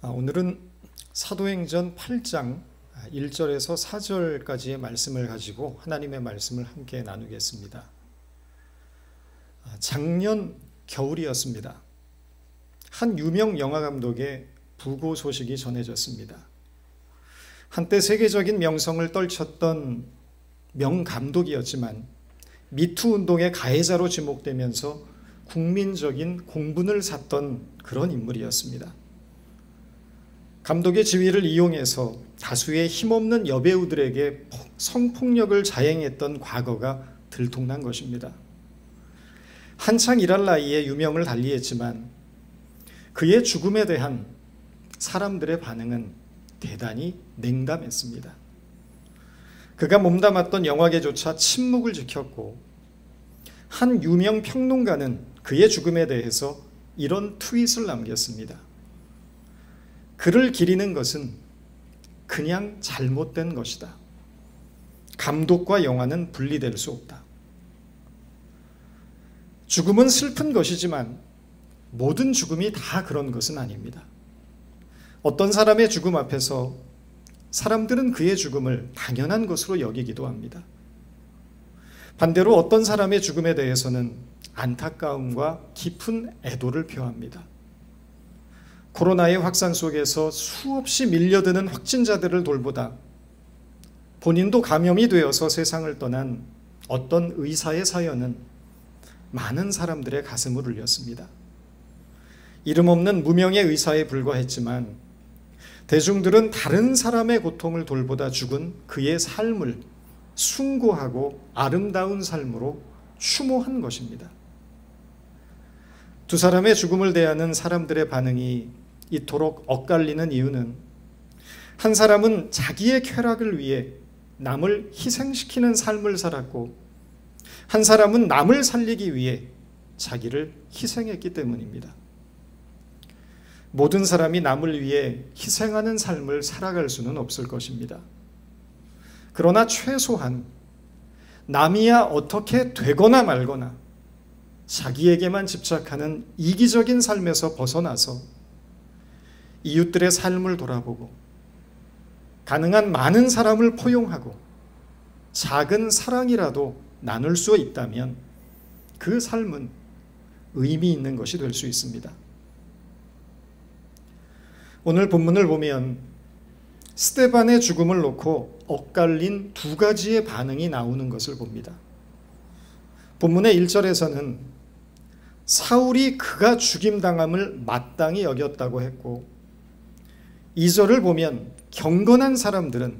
오늘은 사도행전 8장 1절에서 4절까지의 말씀을 가지고 하나님의 말씀을 함께 나누겠습니다. 작년 겨울이었습니다. 한 유명 영화감독의 부고 소식이 전해졌습니다. 한때 세계적인 명성을 떨쳤던 명감독이었지만 미투 운동의 가해자로 지목되면서 국민적인 공분을 샀던 그런 인물이었습니다. 감독의 지위를 이용해서 다수의 힘없는 여배우들에게 성폭력을 자행했던 과거가 들통난 것입니다. 한창 일할 나이에 유명을 달리했지만 그의 죽음에 대한 사람들의 반응은 대단히 냉담했습니다. 그가 몸담았던 영화계조차 침묵을 지켰고, 한 유명 평론가는 그의 죽음에 대해서 이런 트윗을 남겼습니다. 그를 기리는 것은 그냥 잘못된 것이다. 감독과 영화는 분리될 수 없다. 죽음은 슬픈 것이지만 모든 죽음이 다 그런 것은 아닙니다. 어떤 사람의 죽음 앞에서 사람들은 그의 죽음을 당연한 것으로 여기기도 합니다. 반대로 어떤 사람의 죽음에 대해서는 안타까움과 깊은 애도를 표합니다. 코로나의 확산 속에서 수없이 밀려드는 확진자들을 돌보다 본인도 감염이 되어서 세상을 떠난 어떤 의사의 사연은 많은 사람들의 가슴을 울렸습니다. 이름 없는 무명의 의사에 불과했지만 대중들은 다른 사람의 고통을 돌보다 죽은 그의 삶을 숭고하고 아름다운 삶으로 추모한 것입니다. 두 사람의 죽음을 대하는 사람들의 반응이 이토록 엇갈리는 이유는, 한 사람은 자기의 쾌락을 위해 남을 희생시키는 삶을 살았고, 한 사람은 남을 살리기 위해 자기를 희생했기 때문입니다. 모든 사람이 남을 위해 희생하는 삶을 살아갈 수는 없을 것입니다. 그러나 최소한 남이야 어떻게 되거나 말거나 자기에게만 집착하는 이기적인 삶에서 벗어나서 이웃들의 삶을 돌아보고 가능한 많은 사람을 포용하고 작은 사랑이라도 나눌 수 있다면 그 삶은 의미 있는 것이 될 수 있습니다. 오늘 본문을 보면 스데반의 죽음을 놓고 엇갈린 두 가지의 반응이 나오는 것을 봅니다. 본문의 1절에서는 사울이 그가 죽임당함을 마땅히 여겼다고 했고, 2절을 보면 경건한 사람들은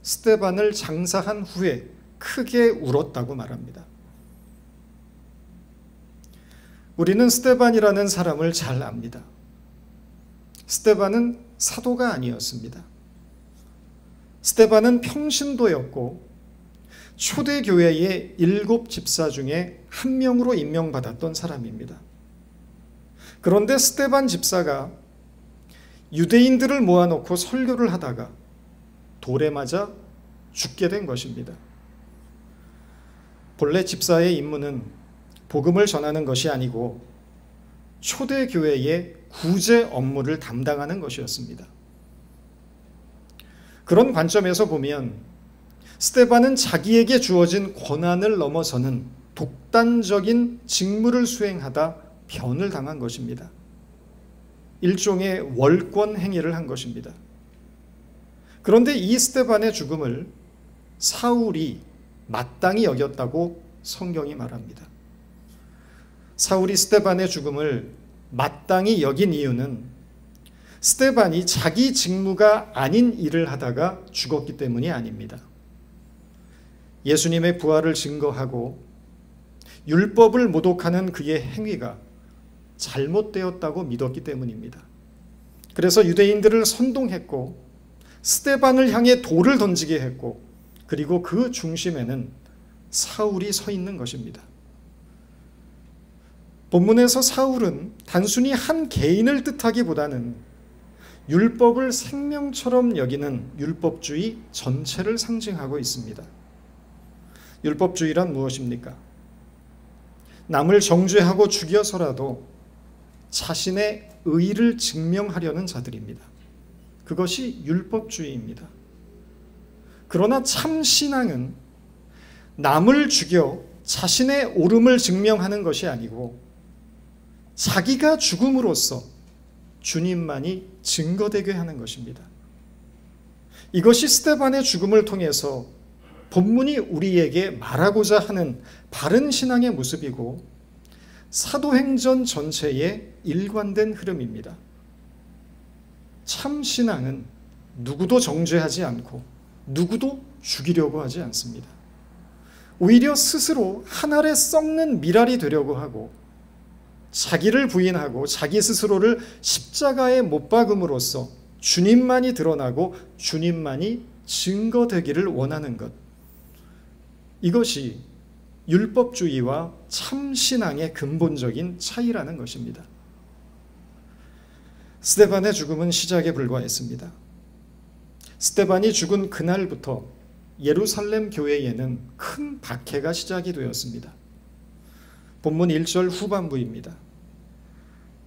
스데반을 장사한 후에 크게 울었다고 말합니다. 우리는 스데반이라는 사람을 잘 압니다. 스데반은 사도가 아니었습니다. 스데반은 평신도였고 초대교회의 7 집사 중에 한 명으로 임명받았던 사람입니다. 그런데 스데반 집사가 유대인들을 모아놓고 설교를 하다가 돌에 맞아 죽게 된 것입니다. 본래 집사의 임무는 복음을 전하는 것이 아니고 초대교회의 구제 업무를 담당하는 것이었습니다. 그런 관점에서 보면 스데반은 자기에게 주어진 권한을 넘어서는 독단적인 직무를 수행하다 변을 당한 것입니다. 일종의 월권 행위를 한 것입니다. 그런데 이 스데반의 죽음을 사울이 마땅히 여겼다고 성경이 말합니다. 사울이 스데반의 죽음을 마땅히 여긴 이유는 스데반이 자기 직무가 아닌 일을 하다가 죽었기 때문이 아닙니다. 예수님의 부활을 증거하고 율법을 모독하는 그의 행위가 잘못되었다고 믿었기 때문입니다. 그래서 유대인들을 선동했고 스데반을 향해 돌을 던지게 했고, 그리고 그 중심에는 사울이 서 있는 것입니다. 본문에서 사울은 단순히 한 개인을 뜻하기보다는 율법을 생명처럼 여기는 율법주의 전체를 상징하고 있습니다. 율법주의란 무엇입니까? 남을 정죄하고 죽여서라도 자신의 의를 증명하려는 자들입니다. 그것이 율법주의입니다. 그러나 참 신앙은 남을 죽여 자신의 옳음을 증명하는 것이 아니고 자기가 죽음으로써 주님만이 증거되게 하는 것입니다. 이것이 스데반의 죽음을 통해서 본문이 우리에게 말하고자 하는 바른 신앙의 모습이고 사도행전 전체의 일관된 흐름입니다. 참 신앙은 누구도 정죄하지 않고 누구도 죽이려고 하지 않습니다. 오히려 스스로 한 알에 썩는 밀알이 되려고 하고 자기를 부인하고 자기 스스로를 십자가에 못 박음으로써 주님만이 드러나고 주님만이 증거되기를 원하는 것, 이것이 율법주의와 참신앙의 근본적인 차이라는 것입니다. 스데반의 죽음은 시작에 불과했습니다. 스데반이 죽은 그날부터 예루살렘 교회에는 큰 박해가 시작이 되었습니다. 본문 1절 후반부입니다.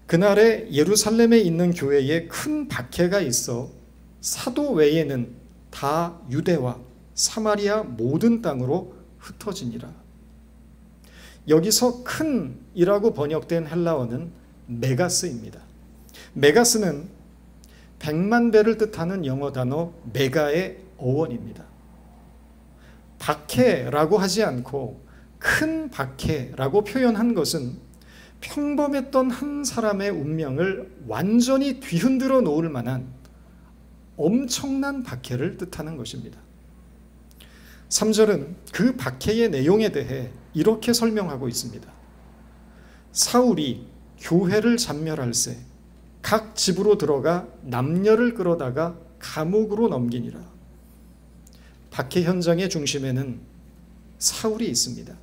그날에 예루살렘에 있는 교회에 큰 박해가 있어 사도 외에는 다 유대와 사마리아 모든 땅으로 흩어지니라. 여기서 큰이라고 번역된 헬라어는 메가스입니다. 메가스는 100만 배를 뜻하는 영어 단어 메가의 어원입니다. 박해라고 하지 않고 큰 박해라고 표현한 것은 평범했던 한 사람의 운명을 완전히 뒤흔들어 놓을 만한 엄청난 박해를 뜻하는 것입니다. 3절은 그 박해의 내용에 대해 이렇게 설명하고 있습니다. 사울이 교회를 잔멸할세 각 집으로 들어가 남녀를 끌어다가 감옥으로 넘기니라. 박해 현장의 중심에는 사울이 있습니다.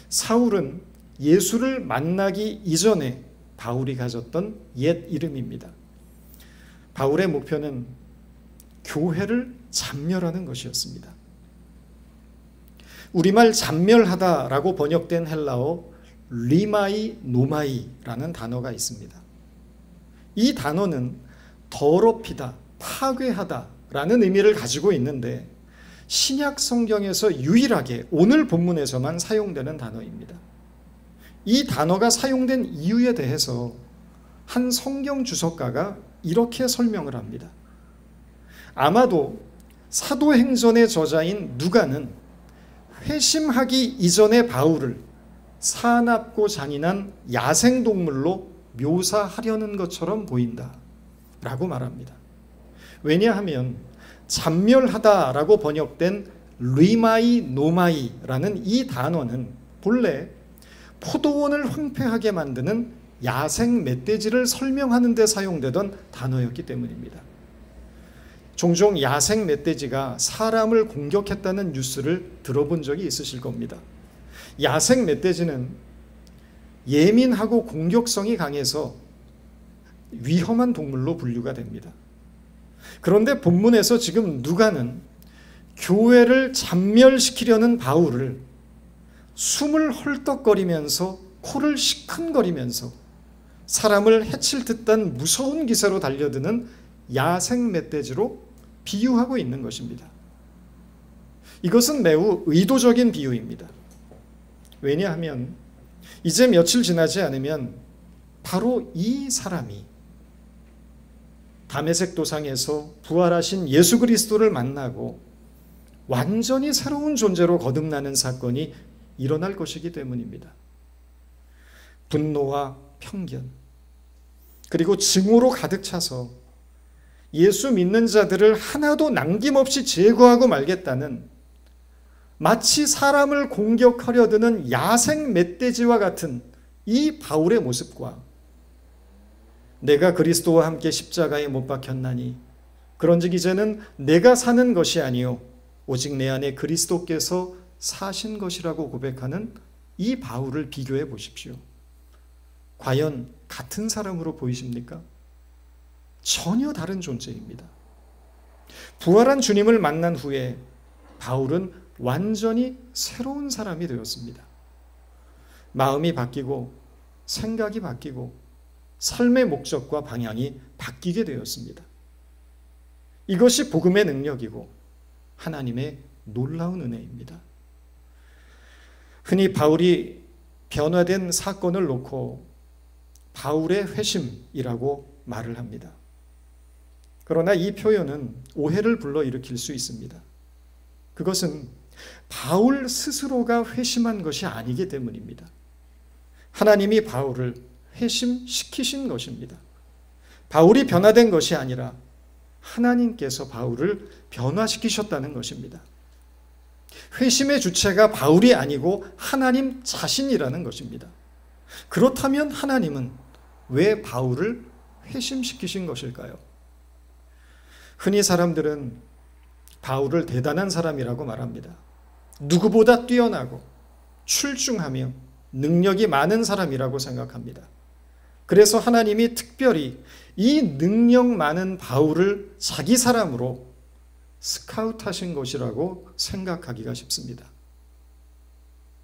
사울은 예수를 만나기 이전에 바울이 가졌던 옛 이름입니다. 바울의 목표는 교회를 잔멸하는 것이었습니다. 우리말 잔멸하다라고 번역된 헬라어 리마이 노마이라는 단어가 있습니다. 이 단어는 더럽히다, 파괴하다라는 의미를 가지고 있는데 신약 성경에서 유일하게 오늘 본문에서만 사용되는 단어입니다. 이 단어가 사용된 이유에 대해서 한 성경 주석가가 이렇게 설명을 합니다. 아마도 사도행전의 저자인 누가는 회심하기 이전의 바울을 사납고 잔인한 야생동물로 묘사하려는 것처럼 보인다 라고 말합니다. 왜냐하면 잔멸하다라고 번역된 리마이 노마이라는 이 단어는 본래 포도원을 황폐하게 만드는 야생 멧돼지를 설명하는 데 사용되던 단어였기 때문입니다. 종종 야생 멧돼지가 사람을 공격했다는 뉴스를 들어본 적이 있으실 겁니다. 야생 멧돼지는 예민하고 공격성이 강해서 위험한 동물로 분류가 됩니다. 그런데 본문에서 지금 누가는 교회를 잔멸시키려는 바울을 숨을 헐떡거리면서 코를 시큰거리면서 사람을 해칠 듯한 무서운 기세로 달려드는 야생 멧돼지로 비유하고 있는 것입니다. 이것은 매우 의도적인 비유입니다. 왜냐하면 이제 며칠 지나지 않으면 바로 이 사람이 다메섹 도상에서 부활하신 예수 그리스도를 만나고 완전히 새로운 존재로 거듭나는 사건이 일어날 것이기 때문입니다. 분노와 편견 그리고 증오로 가득 차서 예수 믿는 자들을 하나도 남김없이 제거하고 말겠다는 마치 사람을 공격하려 드는 야생 멧돼지와 같은 이 바울의 모습과 내가 그리스도와 함께 십자가에 못 박혔나니 그런즉 이제는 내가 사는 것이 아니요 오직 내 안에 그리스도께서 사신 것이라고 고백하는 이 바울을 비교해 보십시오. 과연 같은 사람으로 보이십니까? 전혀 다른 존재입니다. 부활한 주님을 만난 후에 바울은 완전히 새로운 사람이 되었습니다. 마음이 바뀌고 생각이 바뀌고 삶의 목적과 방향이 바뀌게 되었습니다. 이것이 복음의 능력이고 하나님의 놀라운 은혜입니다. 흔히 바울이 변화된 사건을 놓고 바울의 회심이라고 말을 합니다. 그러나 이 표현은 오해를 불러일으킬 수 있습니다. 그것은 바울 스스로가 회심한 것이 아니기 때문입니다. 하나님이 바울을 회심시키신 것입니다. 바울이 변화된 것이 아니라 하나님께서 바울을 변화시키셨다는 것입니다. 회심의 주체가 바울이 아니고 하나님 자신이라는 것입니다. 그렇다면 하나님은 왜 바울을 회심시키신 것일까요? 흔히 사람들은 바울을 대단한 사람이라고 말합니다. 누구보다 뛰어나고 출중하며 능력이 많은 사람이라고 생각합니다. 그래서 하나님이 특별히 이 능력 많은 바울을 자기 사람으로 스카우트하신 것이라고 생각하기가 쉽습니다.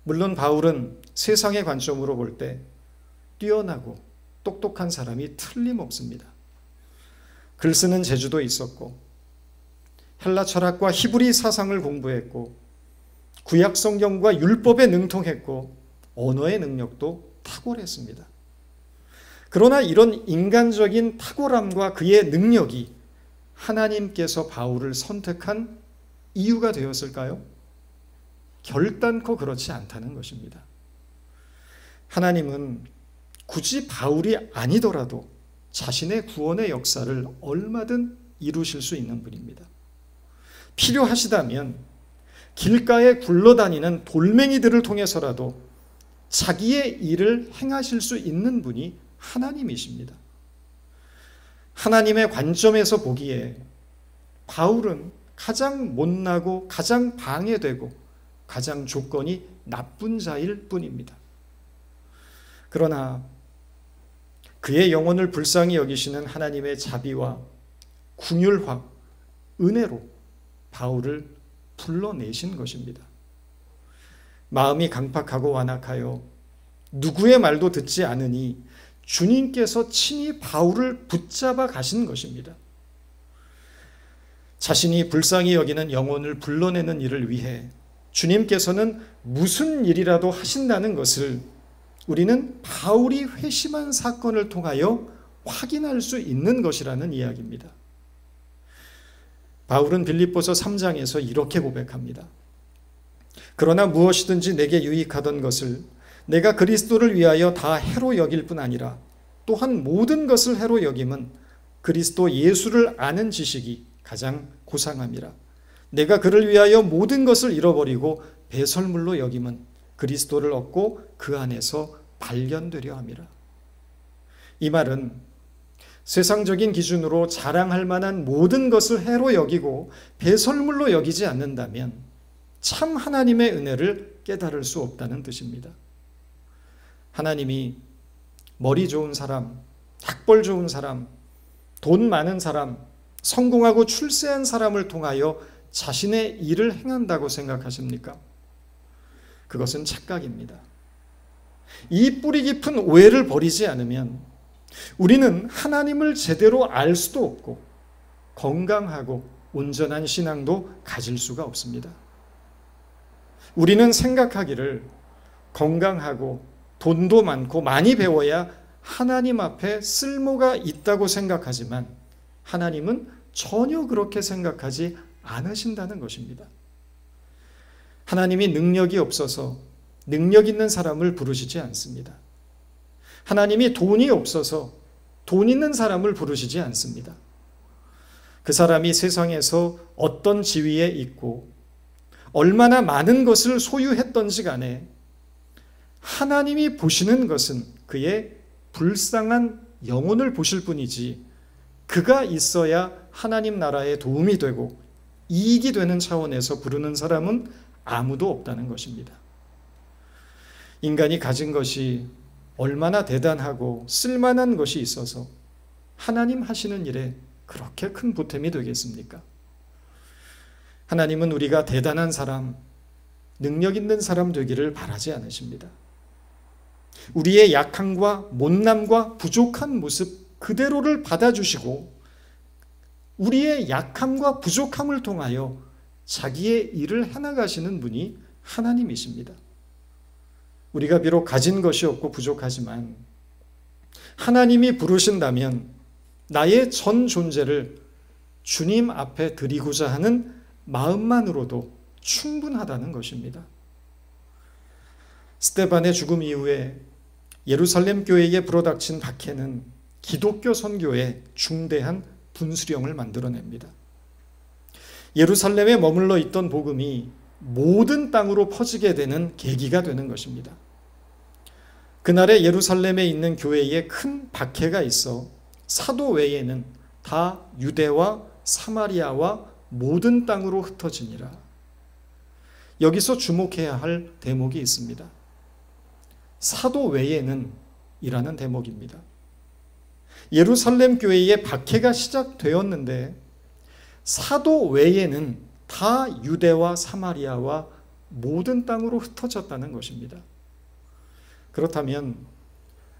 물론 바울은 세상의 관점으로 볼 때 뛰어나고 똑똑한 사람이 틀림없습니다. 글 쓰는 재주도 있었고 헬라 철학과 히브리 사상을 공부했고 구약 성경과 율법에 능통했고 언어의 능력도 탁월했습니다. 그러나 이런 인간적인 탁월함과 그의 능력이 하나님께서 바울을 선택한 이유가 되었을까요? 결단코 그렇지 않다는 것입니다. 하나님은 굳이 바울이 아니더라도 자신의 구원의 역사를 얼마든 이루실 수 있는 분입니다. 필요하시다면 길가에 굴러다니는 돌멩이들을 통해서라도 자기의 일을 행하실 수 있는 분이 하나님이십니다. 하나님의 관점에서 보기에 바울은 가장 못나고 가장 방해되고 가장 조건이 나쁜 자일 뿐입니다. 그러나 그의 영혼을 불쌍히 여기시는 하나님의 자비와 긍휼과 은혜로 바울을 불러내신 것입니다. 마음이 강팍하고 완악하여 누구의 말도 듣지 않으니 주님께서 친히 바울을 붙잡아 가신 것입니다. 자신이 불쌍히 여기는 영혼을 불러내는 일을 위해 주님께서는 무슨 일이라도 하신다는 것을 우리는 바울이 회심한 사건을 통하여 확인할 수 있는 것이라는 이야기입니다. 바울은 빌립보서 3장에서 이렇게 고백합니다. 그러나 무엇이든지 내게 유익하던 것을 내가 그리스도를 위하여 다 해로 여길 뿐 아니라 또한 모든 것을 해로 여김은 그리스도 예수를 아는 지식이 가장 고상함이라. 내가 그를 위하여 모든 것을 잃어버리고 배설물로 여김은 그리스도를 얻고 그 안에서 발견되려 함이라. 이 말은 세상적인 기준으로 자랑할 만한 모든 것을 해로 여기고 배설물로 여기지 않는다면 참 하나님의 은혜를 깨달을 수 없다는 뜻입니다. 하나님이 머리 좋은 사람, 학벌 좋은 사람, 돈 많은 사람, 성공하고 출세한 사람을 통하여 자신의 일을 행한다고 생각하십니까? 그것은 착각입니다. 이 뿌리 깊은 오해를 버리지 않으면 우리는 하나님을 제대로 알 수도 없고 건강하고 온전한 신앙도 가질 수가 없습니다. 우리는 생각하기를 건강하고 돈도 많고 많이 배워야 하나님 앞에 쓸모가 있다고 생각하지만 하나님은 전혀 그렇게 생각하지 않으신다는 것입니다. 하나님이 능력이 없어서 능력 있는 사람을 부르시지 않습니다. 하나님이 돈이 없어서 돈 있는 사람을 부르시지 않습니다. 그 사람이 세상에서 어떤 지위에 있고 얼마나 많은 것을 소유했던지 간에 하나님이 보시는 것은 그의 불쌍한 영혼을 보실 뿐이지 그가 있어야 하나님 나라에 도움이 되고 이익이 되는 차원에서 부르는 사람은 아무도 없다는 것입니다. 인간이 가진 것이 얼마나 대단하고 쓸만한 것이 있어서 하나님 하시는 일에 그렇게 큰 보탬이 되겠습니까? 하나님은 우리가 대단한 사람, 능력 있는 사람 되기를 바라지 않으십니다. 우리의 약함과 못남과 부족한 모습 그대로를 받아주시고 우리의 약함과 부족함을 통하여 자기의 일을 해나가시는 분이 하나님이십니다. 우리가 비록 가진 것이 없고 부족하지만 하나님이 부르신다면 나의 전 존재를 주님 앞에 드리고자 하는 마음만으로도 충분하다는 것입니다. 스데반의 죽음 이후에 예루살렘 교회에 불어닥친 박해는 기독교 선교에 중대한 분수령을 만들어냅니다. 예루살렘에 머물러 있던 복음이 모든 땅으로 퍼지게 되는 계기가 되는 것입니다. 그날에 예루살렘에 있는 교회에 큰 박해가 있어 사도 외에는 다 유대와 사마리아와 모든 땅으로 흩어지니라. 여기서 주목해야 할 대목이 있습니다. 사도 외에는 이라는 대목입니다. 예루살렘 교회에 박해가 시작되었는데 사도 외에는 다 유대와 사마리아와 모든 땅으로 흩어졌다는 것입니다. 그렇다면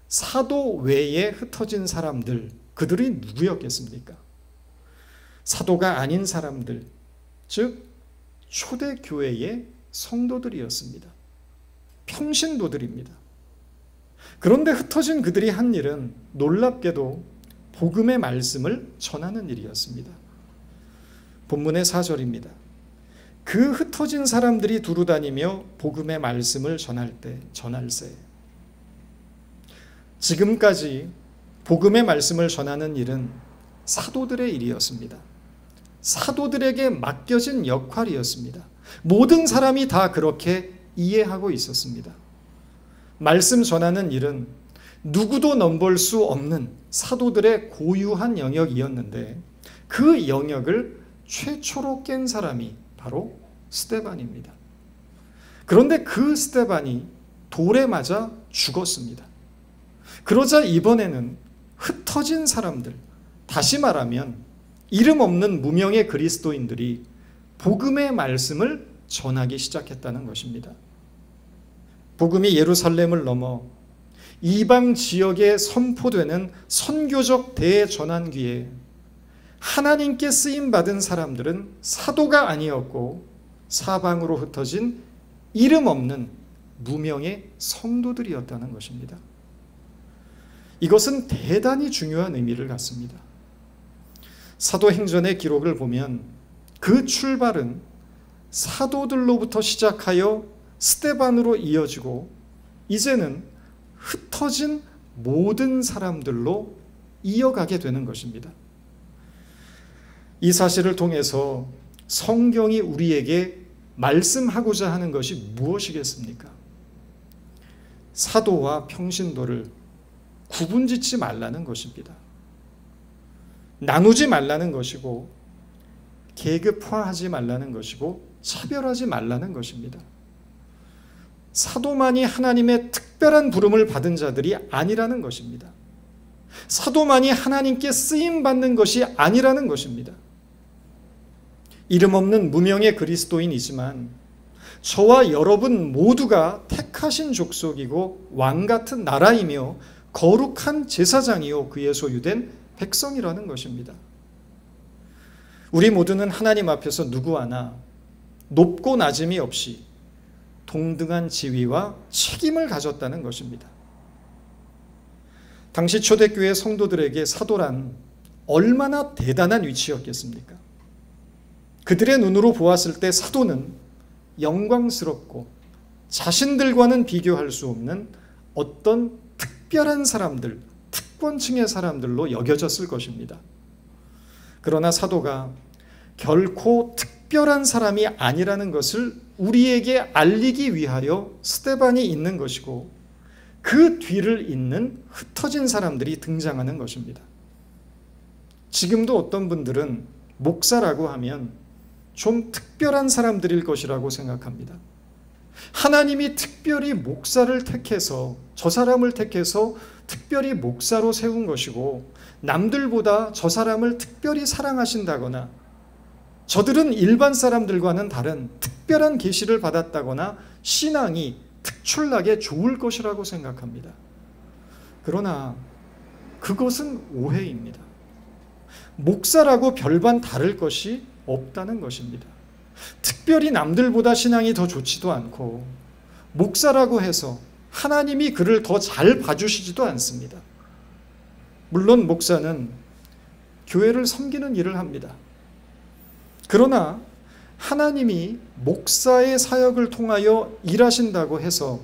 사도 외에 흩어진 사람들, 그들이 누구였겠습니까? 사도가 아닌 사람들, 즉 초대교회의 성도들이었습니다. 평신도들입니다. 그런데 흩어진 그들이 한 일은 놀랍게도 복음의 말씀을 전하는 일이었습니다. 본문의 4절입니다. 그 흩어진 사람들이 두루다니며 복음의 말씀을 전할세. 지금까지 복음의 말씀을 전하는 일은 사도들의 일이었습니다. 사도들에게 맡겨진 역할이었습니다. 모든 사람이 다 그렇게 이해하고 있었습니다. 말씀 전하는 일은 누구도 넘볼 수 없는 사도들의 고유한 영역이었는데 그 영역을 최초로 깬 사람이 바로 스데반입니다. 그런데 그 스데반이 돌에 맞아 죽었습니다. 그러자 이번에는 흩어진 사람들, 다시 말하면 이름 없는 무명의 그리스도인들이 복음의 말씀을 전하기 시작했다는 것입니다. 복음이 예루살렘을 넘어 이방 지역에 선포되는 선교적 대전환기에 하나님께 쓰임받은 사람들은 사도가 아니었고 사방으로 흩어진 이름 없는 무명의 성도들이었다는 것입니다. 이것은 대단히 중요한 의미를 갖습니다. 사도행전의 기록을 보면 그 출발은 사도들로부터 시작하여 스데반으로 이어지고 이제는 흩어진 모든 사람들로 이어가게 되는 것입니다. 이 사실을 통해서 성경이 우리에게 말씀하고자 하는 것이 무엇이겠습니까? 사도와 평신도를 구분짓지 말라는 것입니다. 나누지 말라는 것이고 계급화하지 말라는 것이고 차별하지 말라는 것입니다. 사도만이 하나님의 특별한 부름을 받은 자들이 아니라는 것입니다. 사도만이 하나님께 쓰임받는 것이 아니라는 것입니다. 이름 없는 무명의 그리스도인이지만 저와 여러분 모두가 택하신 족속이고 왕같은 나라이며 거룩한 제사장이요 그의 소유된 백성이라는 것입니다. 우리 모두는 하나님 앞에서 누구 하나 높고 낮음이 없이 동등한 지위와 책임을 가졌다는 것입니다. 당시 초대교회 성도들에게 사도란 얼마나 대단한 위치였겠습니까? 그들의 눈으로 보았을 때 사도는 영광스럽고 자신들과는 비교할 수 없는 어떤 특별한 사람들, 특권층의 사람들로 여겨졌을 것입니다. 그러나 사도가 결코 특별한 사람이 아니라는 것을 우리에게 알리기 위하여 스데반이 있는 것이고 그 뒤를 잇는 흩어진 사람들이 등장하는 것입니다. 지금도 어떤 분들은 목사라고 하면 좀 특별한 사람들일 것이라고 생각합니다. 하나님이 특별히 목사를 택해서 저 사람을 택해서 특별히 목사로 세운 것이고 남들보다 저 사람을 특별히 사랑하신다거나 저들은 일반 사람들과는 다른 특별한 계시를 받았다거나 신앙이 특출나게 좋을 것이라고 생각합니다. 그러나 그것은 오해입니다. 목사라고 별반 다를 것이 없다는 것입니다. 특별히 남들보다 신앙이 더 좋지도 않고 목사라고 해서 하나님이 그를 더 잘 봐주시지도 않습니다. 물론 목사는 교회를 섬기는 일을 합니다. 그러나 하나님이 목사의 사역을 통하여 일하신다고 해서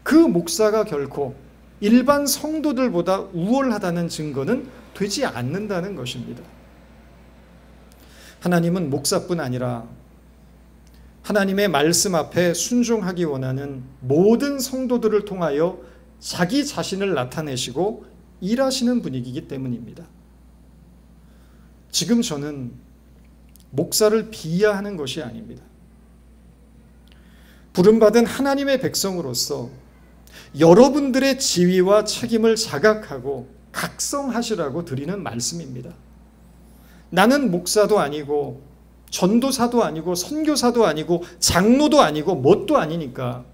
그 목사가 결코 일반 성도들보다 우월하다는 증거는 되지 않는다는 것입니다. 하나님은 목사뿐 아니라 하나님의 말씀 앞에 순종하기 원하는 모든 성도들을 통하여 자기 자신을 나타내시고 일하시는 분이기 때문입니다. 지금 저는 목사를 비하하는 것이 아닙니다. 부름받은 하나님의 백성으로서 여러분들의 지위와 책임을 자각하고 각성하시라고 드리는 말씀입니다. 나는 목사도 아니고 전도사도 아니고 선교사도 아니고 장로도 아니고 뭣도 아니니까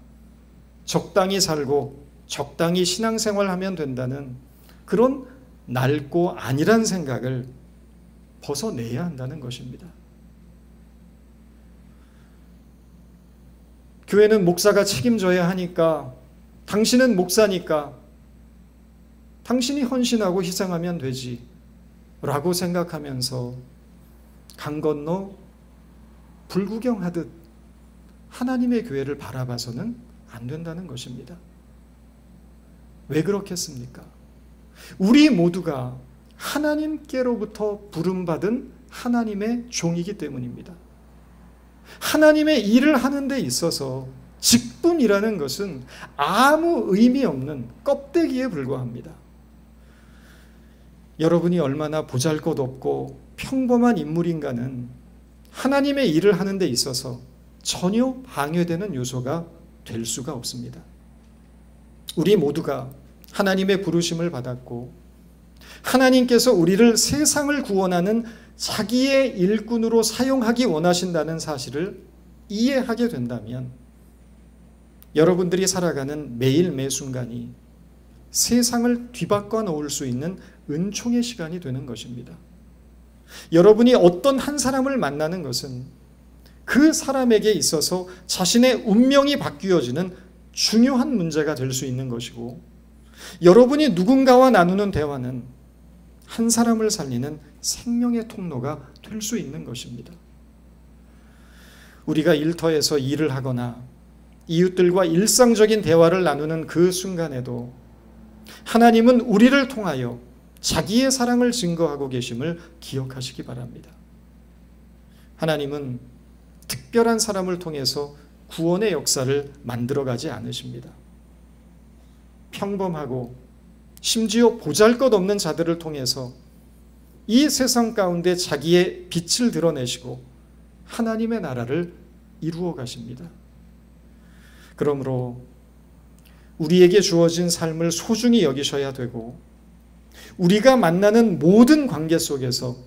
적당히 살고 적당히 신앙생활하면 된다는 그런 낡고 안일한 생각을 벗어내야 한다는 것입니다. 교회는 목사가 책임져야 하니까 당신은 목사니까 당신이 헌신하고 희생하면 되지 라고 생각하면서 강 건너 불구경하듯 하나님의 교회를 바라봐서는 안 된다는 것입니다. 왜 그렇겠습니까? 우리 모두가 하나님께로부터 부름받은 하나님의 종이기 때문입니다. 하나님의 일을 하는 데 있어서 직분이라는 것은 아무 의미 없는 껍데기에 불과합니다. 여러분이 얼마나 보잘것없고 평범한 인물인가는 하나님의 일을 하는 데 있어서 전혀 방해되는 요소가 될 수가 없습니다. 우리 모두가 하나님의 부르심을 받았고 하나님께서 우리를 세상을 구원하는 자기의 일꾼으로 사용하기 원하신다는 사실을 이해하게 된다면 여러분들이 살아가는 매일 매 순간이 세상을 뒤바꿔 놓을 수 있는 은총의 시간이 되는 것입니다. 여러분이 어떤 한 사람을 만나는 것은 그 사람에게 있어서 자신의 운명이 바뀌어지는 중요한 문제가 될 수 있는 것이고 여러분이 누군가와 나누는 대화는 한 사람을 살리는 생명의 통로가 될 수 있는 것입니다. 우리가 일터에서 일을 하거나 이웃들과 일상적인 대화를 나누는 그 순간에도 하나님은 우리를 통하여 자기의 사랑을 증거하고 계심을 기억하시기 바랍니다. 하나님은 특별한 사람을 통해서 구원의 역사를 만들어가지 않으십니다. 평범하고 심지어 보잘것없는 자들을 통해서 이 세상 가운데 자기의 빛을 드러내시고 하나님의 나라를 이루어 가십니다. 그러므로 우리에게 주어진 삶을 소중히 여기셔야 되고 우리가 만나는 모든 관계 속에서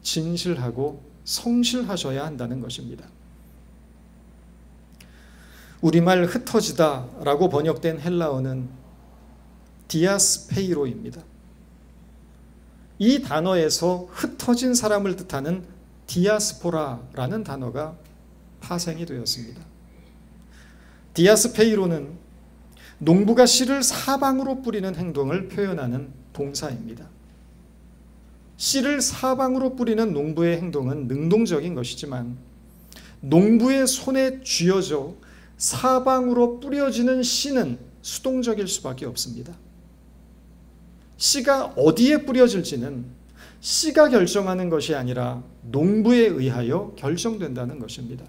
진실하고 성실하셔야 한다는 것입니다. 우리말 흩어지다라고 번역된 헬라어는 디아스페이로입니다. 이 단어에서 흩어진 사람을 뜻하는 디아스포라라는 단어가 파생이 되었습니다. 디아스페이로는 농부가 씨를 사방으로 뿌리는 행동을 표현하는 동사입니다. 씨를 사방으로 뿌리는 농부의 행동은 능동적인 것이지만 농부의 손에 쥐어져 사방으로 뿌려지는 씨는 수동적일 수밖에 없습니다. 씨가 어디에 뿌려질지는 씨가 결정하는 것이 아니라 농부에 의하여 결정된다는 것입니다.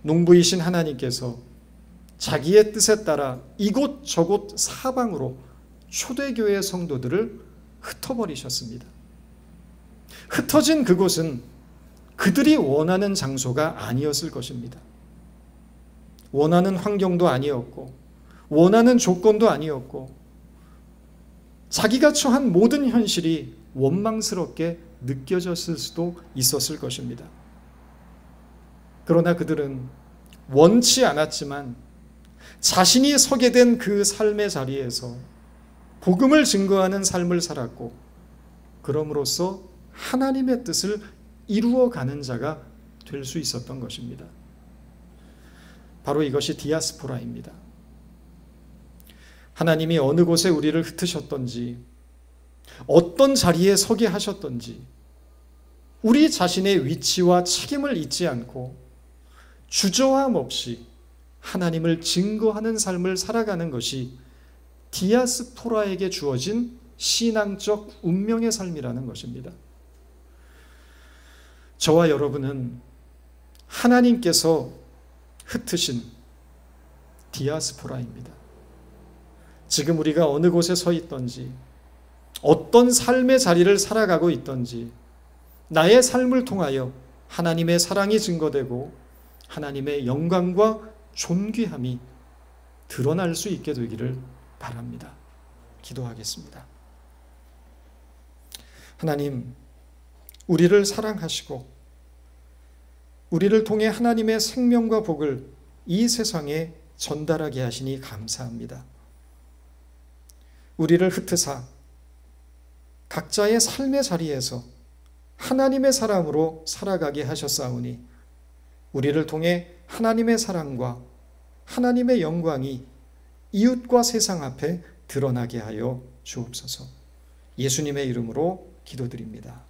농부이신 하나님께서 자기의 뜻에 따라 이곳저곳 사방으로 초대교회 성도들을 흩어버리셨습니다. 흩어진 그곳은 그들이 원하는 장소가 아니었을 것입니다. 원하는 환경도 아니었고 원하는 조건도 아니었고 자기가 처한 모든 현실이 원망스럽게 느껴졌을 수도 있었을 것입니다. 그러나 그들은 원치 않았지만 자신이 서게 된 그 삶의 자리에서 복음을 증거하는 삶을 살았고, 그럼으로써 하나님의 뜻을 이루어가는 자가 될 수 있었던 것입니다. 바로 이것이 디아스포라입니다. 하나님이 어느 곳에 우리를 흩으셨던지, 어떤 자리에 서게 하셨던지, 우리 자신의 위치와 책임을 잊지 않고 주저함 없이 하나님을 증거하는 삶을 살아가는 것이 디아스포라에게 주어진 신앙적 운명의 삶이라는 것입니다. 저와 여러분은 하나님께서 흩으신 디아스포라입니다. 지금 우리가 어느 곳에 서 있던지, 어떤 삶의 자리를 살아가고 있던지, 나의 삶을 통하여 하나님의 사랑이 증거되고 하나님의 영광과 존귀함이 드러날 수 있게 되기를 바랍니다. 기도하겠습니다. 하나님, 우리를 사랑하시고 우리를 통해 하나님의 생명과 복을 이 세상에 전달하게 하시니 감사합니다. 우리를 흩으사 각자의 삶의 자리에서 하나님의 사람으로 살아가게 하셨사오니, 우리를 통해 하나님의 사랑과 하나님의 영광이 이웃과 세상 앞에 드러나게 하여 주옵소서. 예수님의 이름으로 기도드립니다.